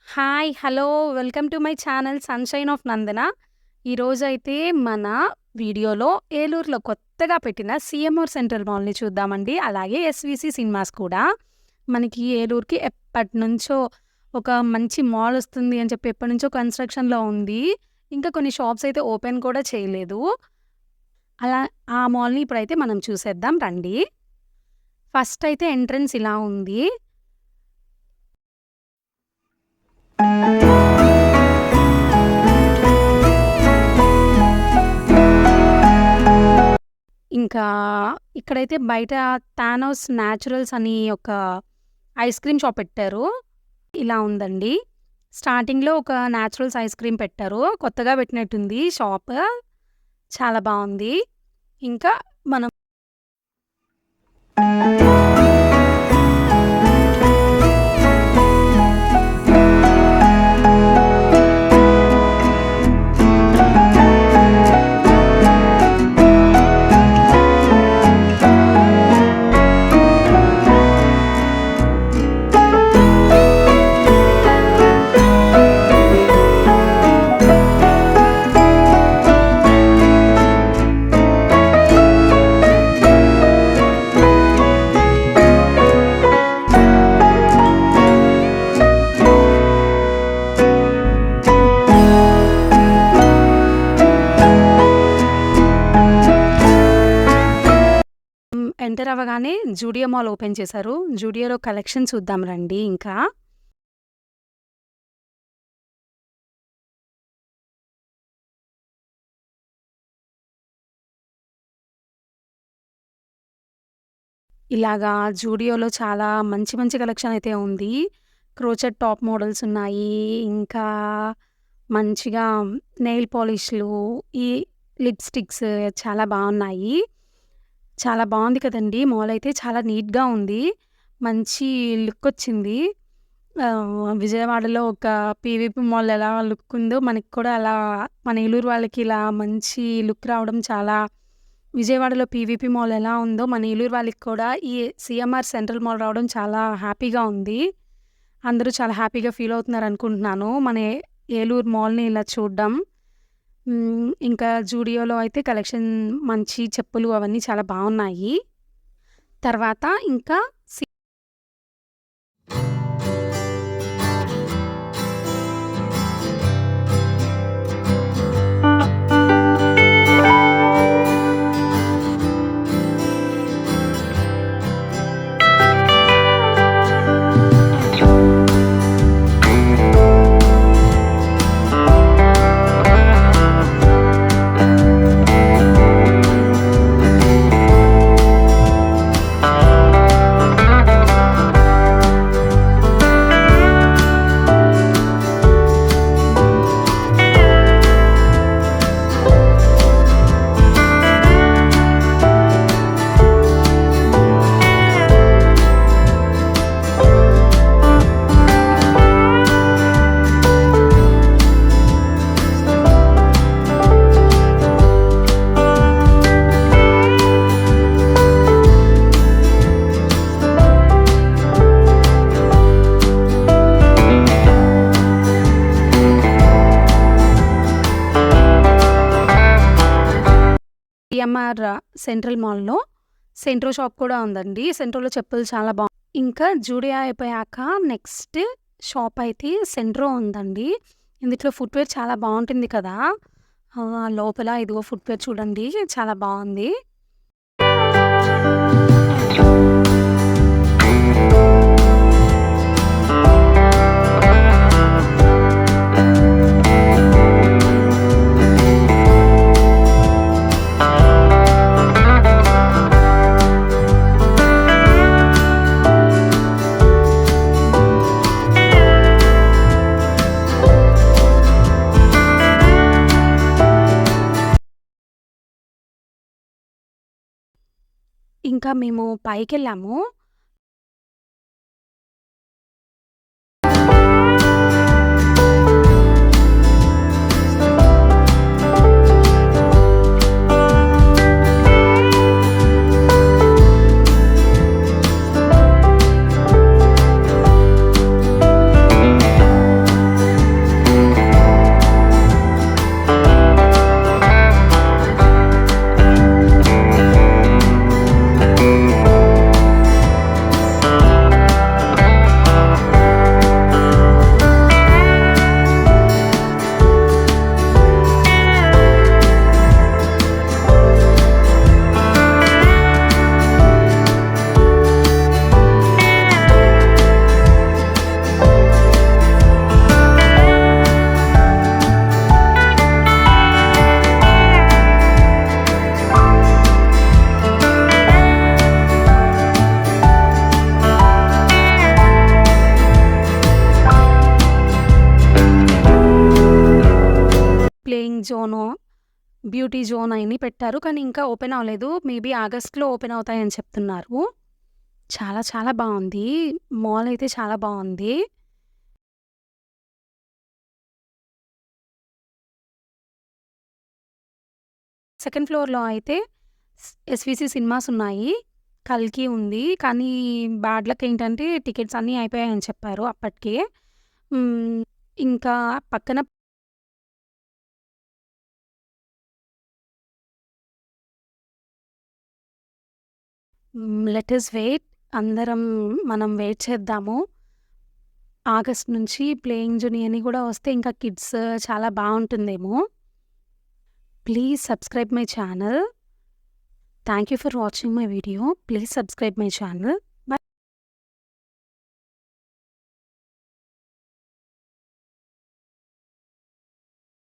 Hi! Hello! Welcome to my channel sunshine of Nandana. ఈరోజైతే మన వీడియోలో ఏలూరులో కొత్తగా పెట్టిన సీఎంఆర్ సెంట్రల్ మాల్‌ని చూద్దామండి. అలాగే ఎస్‌విసి సినిమాస్ కూడా. మనకి ఏలూరుకి ఎప్పటినుంచో ఒక మంచి మాల్ వస్తుంది అని చెప్పి ఎప్పటినుంచో కన్‌స్ట్రక్షన్‌లో ఉంది. ఇంకా కొన్ని షాప్స్ అయితే ఓపెన్ కూడా చేయలేదు. అలా ఆ మాల్‌ని ఇప్పుడైతే మనం చూసేద్దాం రండి. ఫస్ట్ అయితే ఎంట్రన్స్ ఇలా ఉంది. ఇంకా ఇక్కడైతే బయట 'థానోస్ న్యాచురల్స్' అని ఒక ఐస్ క్రీమ్ షాప్ పెట్టారు. ఇలా ఉందండి. స్టార్టింగ్‌లో ఒక న్యాచురల్స్ ఐస్ క్రీమ్ పెట్టారు. కొత్తగా పెట్టినట్టుంది షాప్. చాలా బావుంది. ఇంకా మనం ఎంటర్ అవ్వగానే జూడియో మాల్ ఓపెన్ చేశారు. జూడియోలో కలెక్షన్ చూద్దాం రండి ఇంకా. ఇలాగా జూడియోలో చాలా మంచి మంచి కలెక్షన్ అయితే ఉంది. క్రోచెట్ టాప్ మోడల్స్ ఉన్నాయి. ఇంకా మంచిగా నెయిల్ పాలిష్‌లు, ఈ లిప్‌స్టిక్స్ చాలా బావున్నాయి. చాలా బావుంది కదండీ! మాల్ అయితే చాలా నీట్‌గా ఉంది. మంచి లుకొచ్చింది. విజయవాడలో ఒక పీవీపీ మాల్ ఎలా లుక్ ఉందో మనకి కూడా అలా మన ఏలూరు వాళ్ళకి ఇలా మంచి లుక్ రావడం చాలా విజయవాడలో పీవీపీ మాల్ ఎలా ఉందో మన ఏలూరు వాళ్ళకి కూడా ఈ సీఎంఆర్ సెంట్రల్ మాల్ రావడం చాలా హ్యాపీగా ఉంది. అందరూ చాలా హ్యాపీగా ఫీల్ అవుతున్నారనుకుంటున్నాను. మన ఏలూరు మాల్‌ని ఇలా చూడడం. ఇంకా జూడియోలో అయితే కలెక్షన్ మంచి చెప్పులు అవన్నీ చాలా బావున్నాయి. తర్వాత ఇంకా సీఎంఆర్ సెంట్రల్ మాల్‌లో సెంట్రో షాప్ కూడా ఉందండి. సెంట్రోలో చెప్పులు చాలా ఇంకా జూడియో అయిపోయాక నెక్స్ట్ షాప్ అయితే సెంట్రో ఉందండి. ఇందులో ఫుట్‌వేర్ చాలా బావుంటుంది కదా! లోపల ఇదిగో ఫుట్‌వేర్ చూడండి చాలా బావుంది. ఇంకా మేము పైకెళ్ళాము. జోను, బ్యూటీ జోన్ అయన్నీ పెట్టారు. కానీ ఇంకా ఓపెన్ అవ్వలేదు. మేబీ ఆగస్ట్‌లో ఓపెన్ అవుతాయని చెప్తున్నారు. చాలా చాలా బావుంది. మాల్ అయితే చాలా బావుంది. సెకండ్ ఫ్లోర్‌లో అయితే ఎస్‌విసి సినిమాస్ ఉన్నాయి. 'కల్కి' ఉంది. కానీ బ్యాడ్ లక్ ఏంటంటే టికెట్స్ అన్నీ అయిపోయాయని చెప్పారు అప్పటికే. హ్మ్. ఇంకా పక్కన లెట్ అస్ వెయిట్. అందరం మనం వెయిట్ చేద్దాము. ఆగస్ట్ నుంచి ప్లేయింగ్ జూనియర్‌ని గూడా వస్తే ఇంకా కిడ్స్ చాలా బావుంటుందేమో. Please subscribe my channel. Thank you for watching my video. Please subscribe my channel.